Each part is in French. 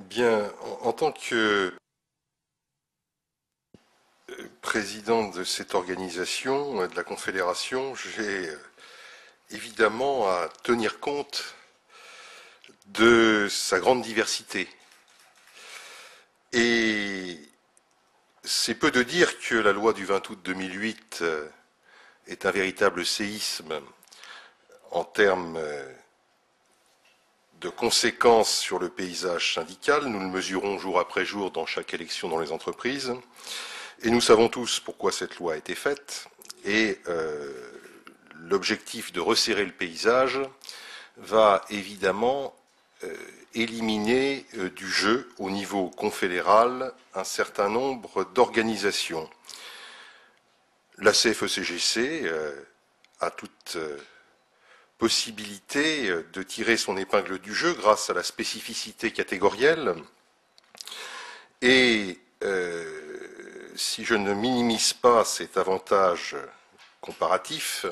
Bien, en tant que président de cette organisation, de la Confédération, j'ai évidemment à tenir compte de sa grande diversité. Et c'est peu de dire que la loi du 20 août 2008 est un véritable séisme en termes de conséquences sur le paysage syndical. Nous le mesurons jour après jour dans chaque élection dans les entreprises. Et nous savons tous pourquoi cette loi a été faite. Et l'objectif de resserrer le paysage va évidemment éliminer du jeu au niveau confédéral un certain nombre d'organisations. La CFE-CGC a toute possibilité de tirer son épingle du jeu grâce à la spécificité catégorielle. Et si je ne minimise pas cet avantage comparatif,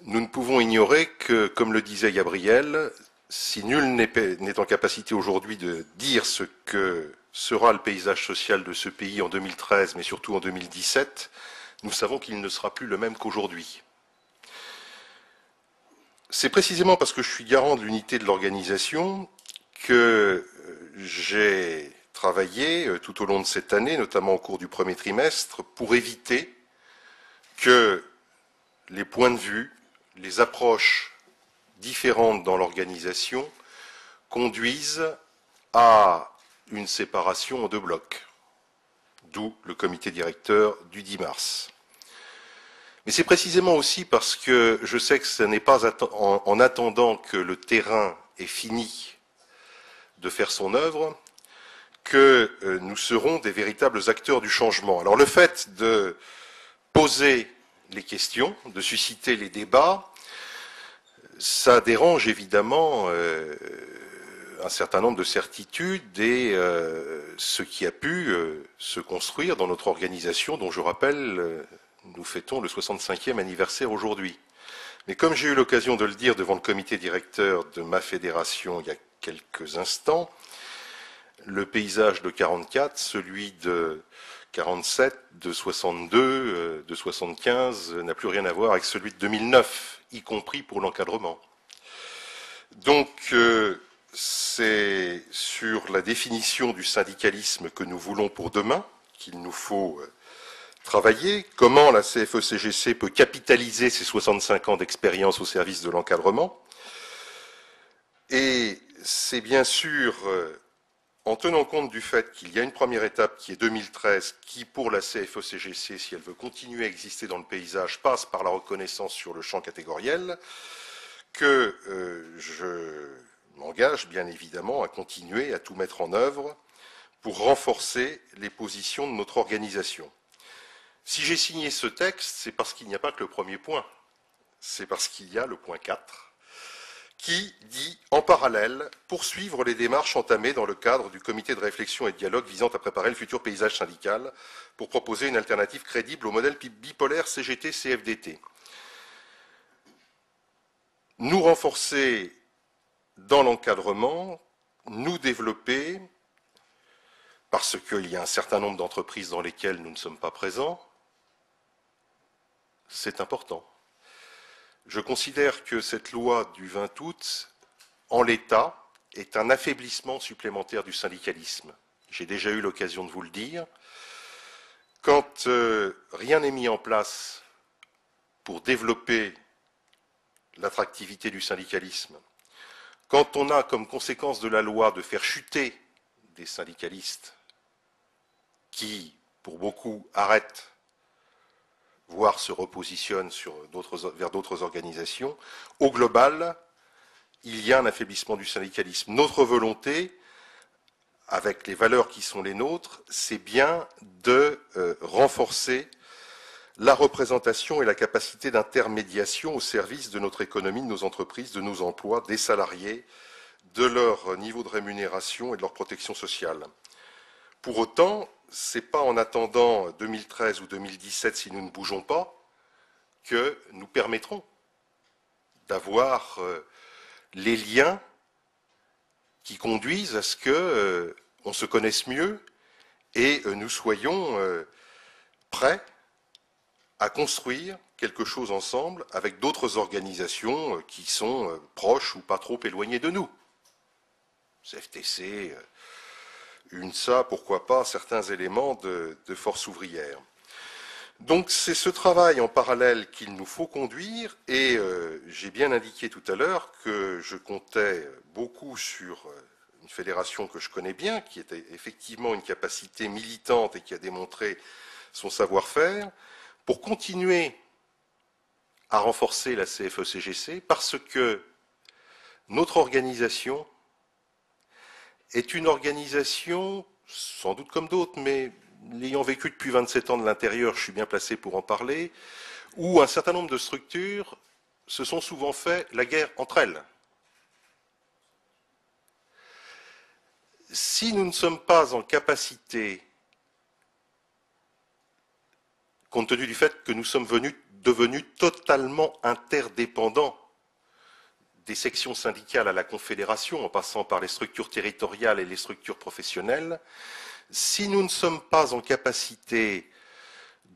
nous ne pouvons ignorer que, comme le disait Gabriel, si nul n'est en capacité aujourd'hui de dire ce que sera le paysage social de ce pays en 2013, mais surtout en 2017, nous savons qu'il ne sera plus le même qu'aujourd'hui. C'est précisément parce que je suis garant de l'unité de l'organisation que j'ai travaillé tout au long de cette année, notamment au cours du premier trimestre, pour éviter que les points de vue, les approches différentes dans l'organisation conduisent à une séparation en deux blocs, d'où le comité directeur du 10 mars. Mais c'est précisément aussi parce que je sais que ce n'est pas en attendant que le terrain est fini de faire son œuvre que nous serons des véritables acteurs du changement. Alors le fait de poser les questions, de susciter les débats, ça dérange évidemment un certain nombre de certitudes et ce qui a pu se construire dans notre organisation, dont je rappelle, nous fêtons le 65e anniversaire aujourd'hui. Mais comme j'ai eu l'occasion de le dire devant le comité directeur de ma fédération il y a quelques instants, le paysage de 44, celui de 47, de 62, de 75 n'a plus rien à voir avec celui de 2009, y compris pour l'encadrement. Donc c'est sur la définition du syndicalisme que nous voulons pour demain qu'il nous faut travailler. Comment la CFE-CGC peut capitaliser ses 65 ans d'expérience au service de l'encadrement. Et c'est bien sûr en tenant compte du fait qu'il y a une première étape qui est 2013, qui pour la CFE-CGC, si elle veut continuer à exister dans le paysage, passe par la reconnaissance sur le champ catégoriel, que je m'engage bien évidemment à continuer à tout mettre en œuvre pour renforcer les positions de notre organisation. Si j'ai signé ce texte, c'est parce qu'il n'y a pas que le premier point, c'est parce qu'il y a le point 4, qui dit, en parallèle, poursuivre les démarches entamées dans le cadre du comité de réflexion et de dialogue visant à préparer le futur paysage syndical pour proposer une alternative crédible au modèle bipolaire CGT-CFDT. Nous renforcer dans l'encadrement, nous développer, parce qu'il y a un certain nombre d'entreprises dans lesquelles nous ne sommes pas présents, c'est important. Je considère que cette loi du 20 août, en l'état, est un affaiblissement supplémentaire du syndicalisme. J'ai déjà eu l'occasion de vous le dire. Quand rien n'est mis en place pour développer l'attractivité du syndicalisme, quand on a comme conséquence de la loi de faire chuter des syndicalistes qui, pour beaucoup, arrêtent, voire se repositionnent vers d'autres organisations, au global, il y a un affaiblissement du syndicalisme. Notre volonté, avec les valeurs qui sont les nôtres, c'est bien de renforcer la représentation et la capacité d'intermédiation au service de notre économie, de nos entreprises, de nos emplois, des salariés, de leur niveau de rémunération et de leur protection sociale. Pour autant, ce n'est pas en attendant 2013 ou 2017, si nous ne bougeons pas, que nous permettrons d'avoir les liens qui conduisent à ce que on se connaisse mieux et nous soyons prêts à construire quelque chose ensemble avec d'autres organisations qui sont proches ou pas trop éloignées de nous. CFTC, UNSA, pourquoi pas certains éléments de force ouvrière. Donc c'est ce travail en parallèle qu'il nous faut conduire et j'ai bien indiqué tout à l'heure que je comptais beaucoup sur une fédération que je connais bien, qui était effectivement une capacité militante et qui a démontré son savoir-faire, pour continuer à renforcer la CFE-CGC parce que notre organisation est une organisation, sans doute comme d'autres, mais l'ayant vécu depuis 27 ans de l'intérieur, je suis bien placé pour en parler, où un certain nombre de structures se sont souvent fait la guerre entre elles. Si nous ne sommes pas en capacité, compte tenu du fait que nous sommes devenus totalement interdépendants des sections syndicales à la Confédération, en passant par les structures territoriales et les structures professionnelles, si nous ne sommes pas en capacité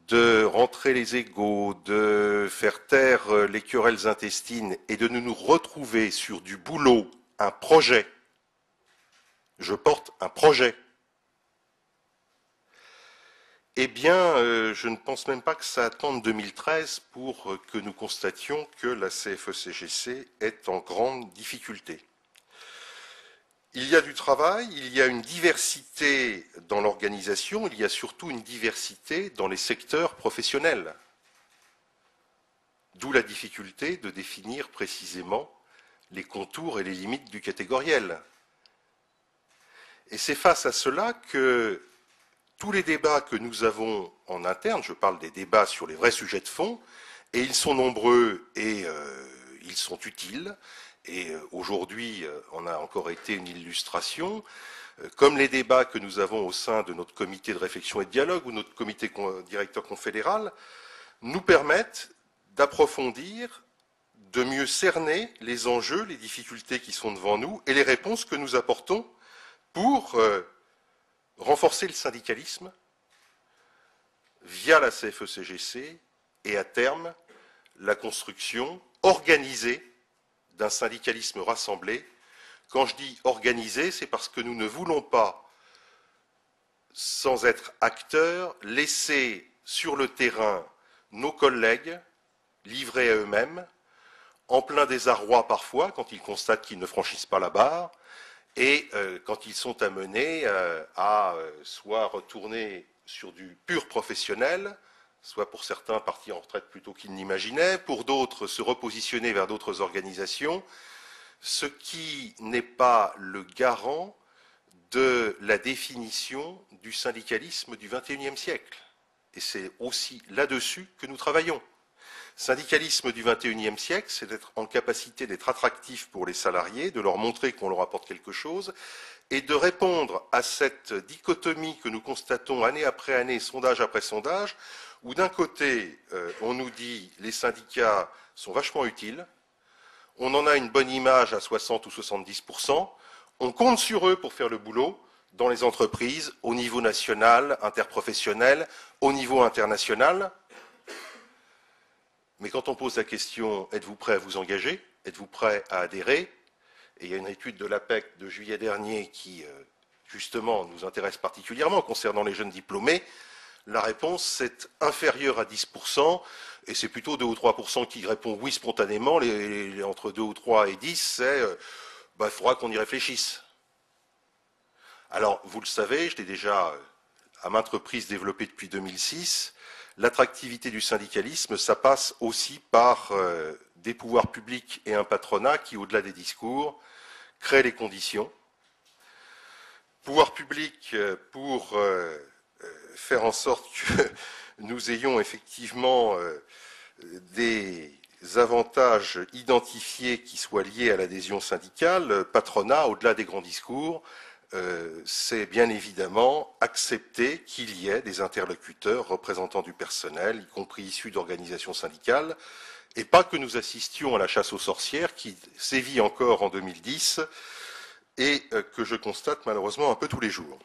de rentrer les égos, de faire taire les querelles intestines et de nous retrouver sur du boulot, un projet, je porte un projet, eh bien, je ne pense même pas que ça attende 2013 pour que nous constations que la CFE-CGC est en grande difficulté. Il y a du travail, il y a une diversité dans l'organisation, il y a surtout une diversité dans les secteurs professionnels. D'où la difficulté de définir précisément les contours et les limites du catégoriel. Et c'est face à cela que tous les débats que nous avons en interne, je parle des débats sur les vrais sujets de fond, et ils sont nombreux et ils sont utiles, et aujourd'hui on a encore été une illustration, comme les débats que nous avons au sein de notre comité de réflexion et de dialogue ou notre comité directeur confédéral, nous permettent d'approfondir, de mieux cerner les enjeux, les difficultés qui sont devant nous et les réponses que nous apportons pour renforcer le syndicalisme via la CFE-CGC et à terme la construction organisée d'un syndicalisme rassemblé. Quand je dis organisé, c'est parce que nous ne voulons pas, sans être acteurs, laisser sur le terrain nos collègues livrés à eux-mêmes, en plein désarroi parfois, quand ils constatent qu'ils ne franchissent pas la barre, et quand ils sont amenés à soit retourner sur du pur professionnel, soit pour certains partir en retraite plutôt qu'ils n'imaginaient, pour d'autres se repositionner vers d'autres organisations, ce qui n'est pas le garant de la définition du syndicalisme du XXIe siècle. Et c'est aussi là-dessus que nous travaillons. Syndicalisme du XXIe siècle, c'est d'être en capacité d'être attractif pour les salariés, de leur montrer qu'on leur apporte quelque chose, et de répondre à cette dichotomie que nous constatons année après année, sondage après sondage, où d'un côté, on nous dit les syndicats sont vachement utiles, on en a une bonne image à 60 ou 70%, on compte sur eux pour faire le boulot dans les entreprises, au niveau national, interprofessionnel, au niveau international. Mais quand on pose la question, êtes-vous prêt à vous engager? Êtes-vous prêt à adhérer? Et il y a une étude de l'APEC de juillet dernier qui, justement, nous intéresse particulièrement concernant les jeunes diplômés. La réponse, c'est inférieur à 10%, et c'est plutôt 2 ou 3% qui répondent oui spontanément. Entre 2 ou 3 et 10, c'est il faudra qu'on y réfléchisse. Alors, vous le savez, je l'ai déjà à maintes reprises développé depuis 2006, l'attractivité du syndicalisme, ça passe aussi par des pouvoirs publics et un patronat qui, au-delà des discours, créent les conditions. Pouvoirs publics pour faire en sorte que nous ayons effectivement des avantages identifiés qui soient liés à l'adhésion syndicale, patronat, au-delà des grands discours, c'est bien évidemment accepter qu'il y ait des interlocuteurs représentants du personnel, y compris issus d'organisations syndicales, et pas que nous assistions à la chasse aux sorcières qui sévit encore en 2010 et que je constate malheureusement un peu tous les jours.